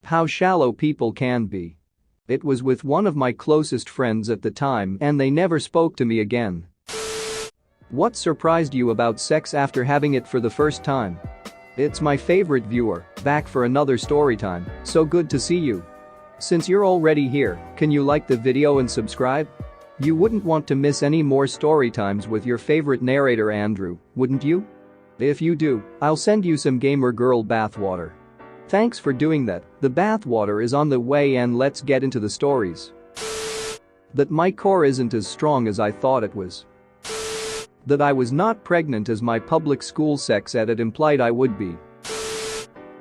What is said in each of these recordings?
How shallow people can be. It was with one of my closest friends at the time and they never spoke to me again. What surprised you about sex after having it for the first time? It's my favorite viewer, back for another story time, so good to see you. Since you're already here, can you like the video and subscribe? You wouldn't want to miss any more story times with your favorite narrator Andrew, wouldn't you? If you do, I'll send you some gamer girl bathwater. Thanks for doing that, the bathwater is on the way and let's get into the stories. That my core isn't as strong as I thought it was. That I was not pregnant as my public school sex ed implied I would be.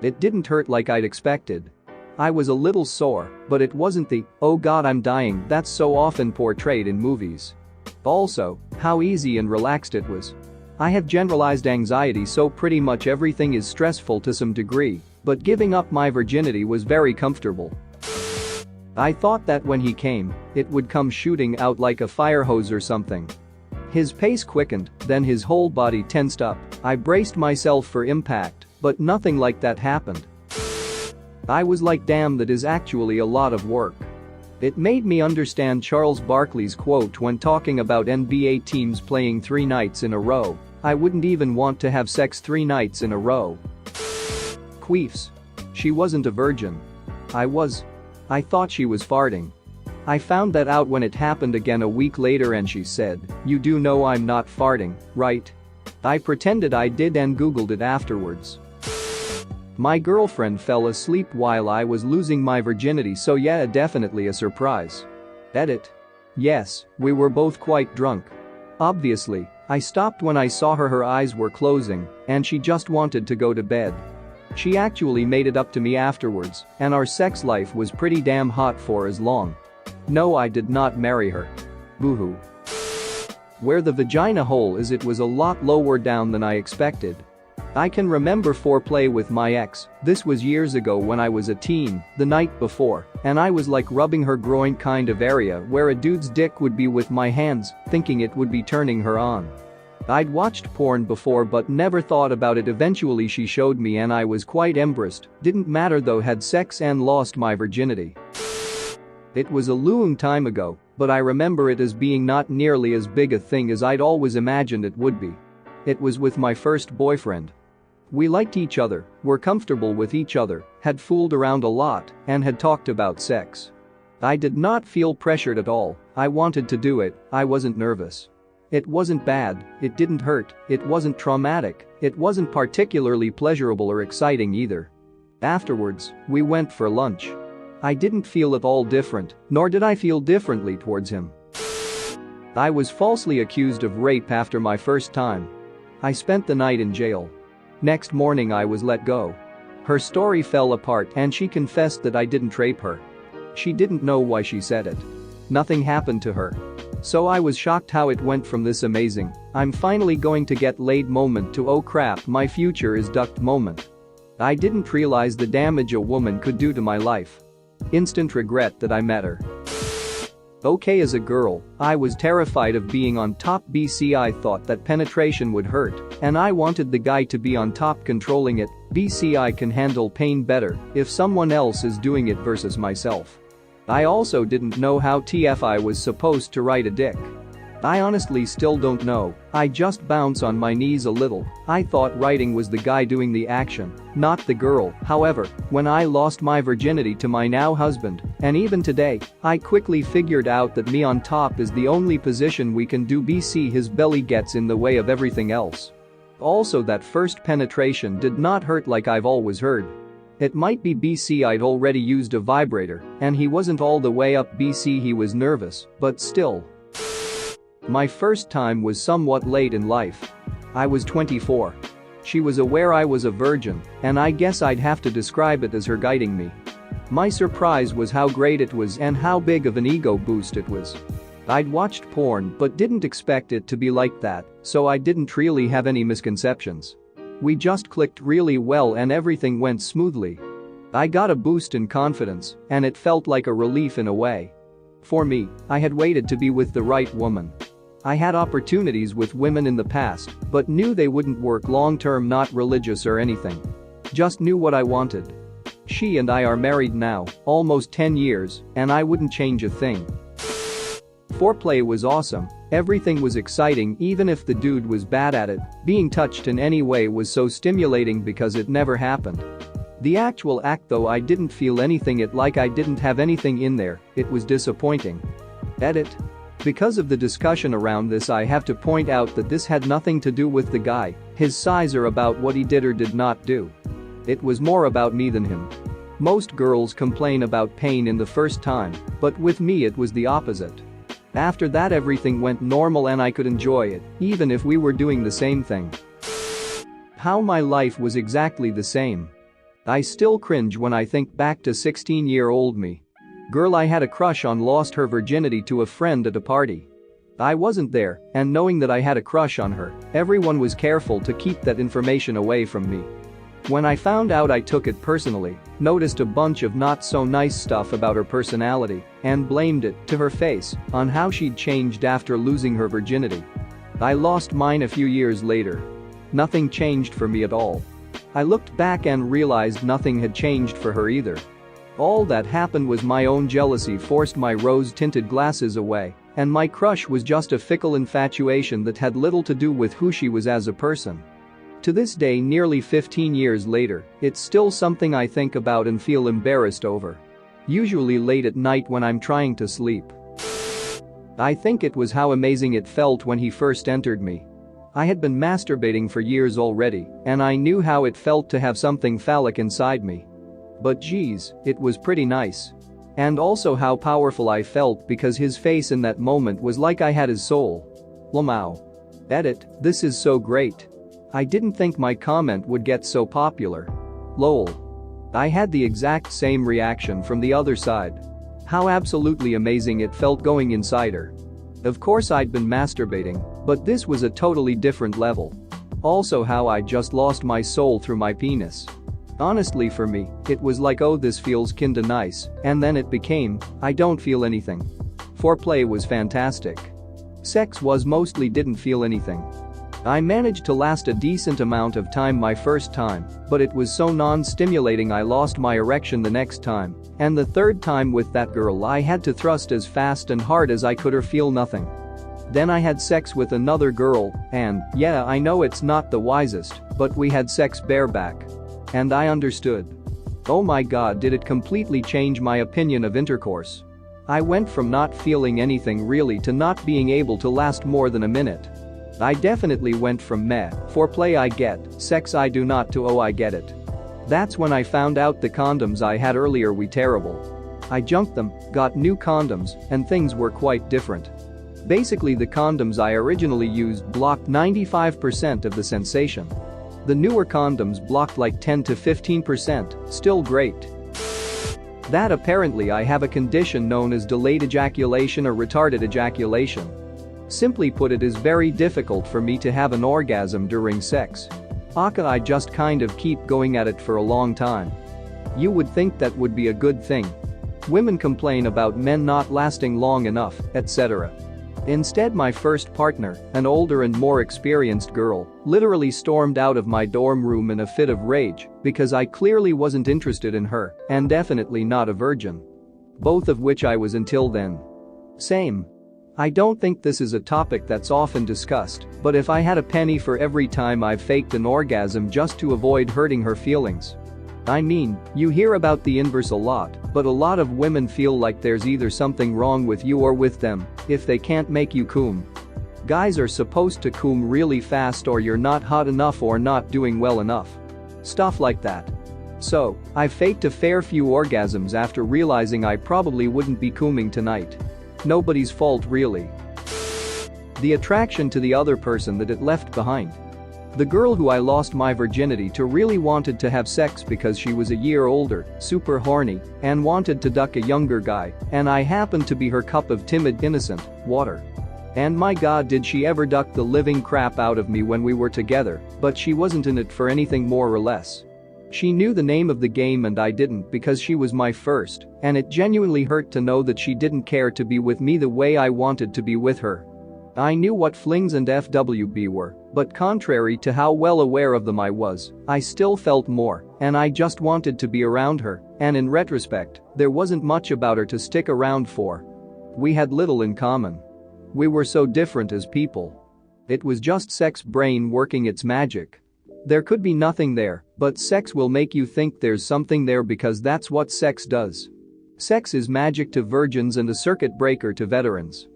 It didn't hurt like I'd expected. I was a little sore, but it wasn't the, oh god I'm dying that's so often portrayed in movies. Also, how easy and relaxed it was. I have generalized anxiety so pretty much everything is stressful to some degree, but giving up my virginity was very comfortable. I thought that when he came, it would come shooting out like a fire hose or something. His pace quickened, then his whole body tensed up. I braced myself for impact, but nothing like that happened. I was like damn that is actually a lot of work. It made me understand Charles Barkley's quote when talking about NBA teams playing 3 nights in a row. I wouldn't even want to have sex 3 nights in a row. Queefs. She wasn't a virgin. I was. I thought she was farting. I found that out when it happened again a week later and she said, "You do know I'm not farting, right?" I pretended I did and googled it afterwards. My girlfriend fell asleep while I was losing my virginity, so yeah, definitely a surprise. Edit. Yes, we were both quite drunk. Obviously, I stopped when I saw her eyes were closing and she just wanted to go to bed. She actually made it up to me afterwards and our sex life was pretty damn hot for as long. No, I did not marry her. Boo-hoo. Where the vagina hole is, it was a lot lower down than I expected. I can remember foreplay with my ex, this was years ago when I was a teen, the night before, and I was like rubbing her groin kind of area where a dude's dick would be with my hands, thinking it would be turning her on. I'd watched porn before but never thought about it. Eventually she showed me and I was quite embarrassed, didn't matter though, had sex and lost my virginity. It was a long time ago, but I remember it as being not nearly as big a thing as I'd always imagined it would be. It was with my first boyfriend. We liked each other, were comfortable with each other, had fooled around a lot, and had talked about sex. I did not feel pressured at all, I wanted to do it, I wasn't nervous. It wasn't bad, it didn't hurt, it wasn't traumatic, it wasn't particularly pleasurable or exciting either. Afterwards, we went for lunch. I didn't feel at all different, nor did I feel differently towards him. I was falsely accused of rape after my first time. I spent the night in jail. Next morning I was let go. Her story fell apart and she confessed that I didn't rape her. She didn't know why she said it. Nothing happened to her. So I was shocked how it went from this amazing, I'm finally going to get laid moment to oh crap my future is ducked moment. I didn't realize the damage a woman could do to my life. Instant regret that I met her. Okay, as a girl, I was terrified of being on top. I thought that penetration would hurt, and I wanted the guy to be on top controlling it. I can handle pain better if someone else is doing it versus myself. I also didn't know how TF I was supposed to ride a dick. I honestly still don't know, I just bounce on my knees a little. I thought riding was the guy doing the action, not the girl. However, when I lost my virginity to my now husband, and even today, I quickly figured out that me on top is the only position we can do. His belly gets in the way of everything else. Also, that first penetration did not hurt like I've always heard. It might be I'd already used a vibrator, and he wasn't all the way up. He was nervous, but still. My first time was somewhat late in life. I was 24. She was aware I was a virgin, and I guess I'd have to describe it as her guiding me. My surprise was how great it was and how big of an ego boost it was. I'd watched porn but didn't expect it to be like that, so I didn't really have any misconceptions. We just clicked really well and everything went smoothly. I got a boost in confidence, and it felt like a relief in a way. For me, I had waited to be with the right woman. I had opportunities with women in the past, but knew they wouldn't work long term, not religious or anything. Just knew what I wanted. She and I are married now, almost 10 years, and I wouldn't change a thing. Foreplay was awesome. Everything was exciting even if the dude was bad at it. Being touched in any way was so stimulating because it never happened. The actual act though, I didn't feel anything, it like I didn't have anything in there. It was disappointing. Edit. Because of the discussion around this, I have to point out that this had nothing to do with the guy, his size, or about what he did or did not do. It was more about me than him. Most girls complain about pain in the first time, but with me it was the opposite. After that everything went normal and I could enjoy it, even if we were doing the same thing. How my life was exactly the same. I still cringe when I think back to 16-year-old me. Girl I had a crush on lost her virginity to a friend at a party. I wasn't there, and knowing that I had a crush on her, everyone was careful to keep that information away from me. When I found out, I took it personally, noticed a bunch of not so nice stuff about her personality, and blamed it, to her face, on how she'd changed after losing her virginity. I lost mine a few years later. Nothing changed for me at all. I looked back and realized nothing had changed for her either. All that happened was my own jealousy forced my rose-tinted glasses away, and my crush was just a fickle infatuation that had little to do with who she was as a person. To this day, nearly 15 years later, it's still something I think about and feel embarrassed over. Usually late at night when I'm trying to sleep. I think it was how amazing it felt when he first entered me. I had been masturbating for years already, and I knew how it felt to have something phallic inside me. But geez, it was pretty nice. And also how powerful I felt because his face in that moment was like I had his soul. Lamau. Edit, this is so great. I didn't think my comment would get so popular. Lol. I had the exact same reaction from the other side. How absolutely amazing it felt going inside her. Of course I'd been masturbating, but this was a totally different level. Also how I just lost my soul through my penis. Honestly, for me, it was like, oh, this feels kinda nice, and then it became, I don't feel anything. Foreplay was fantastic. Sex was mostly didn't feel anything. I managed to last a decent amount of time my first time, but it was so non-stimulating I lost my erection the next time, and the third time with that girl I had to thrust as fast and hard as I could or feel nothing. Then I had sex with another girl, and, yeah, I know it's not the wisest, but we had sex bareback. And I understood. Oh my god, did it completely change my opinion of intercourse. I went from not feeling anything really to not being able to last more than a minute. I definitely went from meh, foreplay I get, sex I do not, to oh I get it. That's when I found out the condoms I had earlier were terrible. I junked them, got new condoms, and things were quite different. Basically the condoms I originally used blocked 95% of the sensation. The newer condoms blocked like 10 to 15%, still great. That apparently I have a condition known as delayed ejaculation or retarded ejaculation. Simply put, it is very difficult for me to have an orgasm during sex. I just kind of keep going at it for a long time. You would think that would be a good thing. Women complain about men not lasting long enough, etc. Instead, my first partner, an older and more experienced girl, literally stormed out of my dorm room in a fit of rage because I clearly wasn't interested in her and definitely not a virgin. Both of which I was until then. Same. I don't think this is a topic that's often discussed, but if I had a penny for every time I've faked an orgasm just to avoid hurting her feelings. I mean, you hear about the inverse a lot, but a lot of women feel like there's either something wrong with you or with them if they can't make you cum. Guys are supposed to cum really fast or you're not hot enough or not doing well enough. Stuff like that. So, I faked a fair few orgasms after realizing I probably wouldn't be cumming tonight. Nobody's fault really. The attraction to the other person that it left behind. The girl who I lost my virginity to really wanted to have sex because she was a year older, super horny, and wanted to duck a younger guy, and I happened to be her cup of timid, innocent water. And my god, did she ever duck the living crap out of me when we were together, but she wasn't in it for anything more or less. She knew the name of the game and I didn't because she was my first, and it genuinely hurt to know that she didn't care to be with me the way I wanted to be with her. I knew what flings and FWB were, but contrary to how well aware of them I was, I still felt more, and I just wanted to be around her, and in retrospect, there wasn't much about her to stick around for. We had little in common. We were so different as people. It was just sex brain working its magic. There could be nothing there, but sex will make you think there's something there because that's what sex does. Sex is magic to virgins and a circuit breaker to veterans.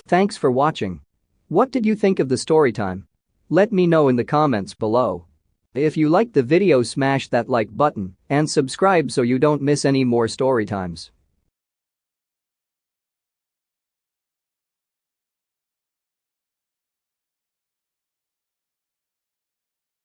Thanks for watching. What did you think of the story time? Let me know in the comments below. If you liked the video, smash that like button and subscribe so you don't miss any more story times.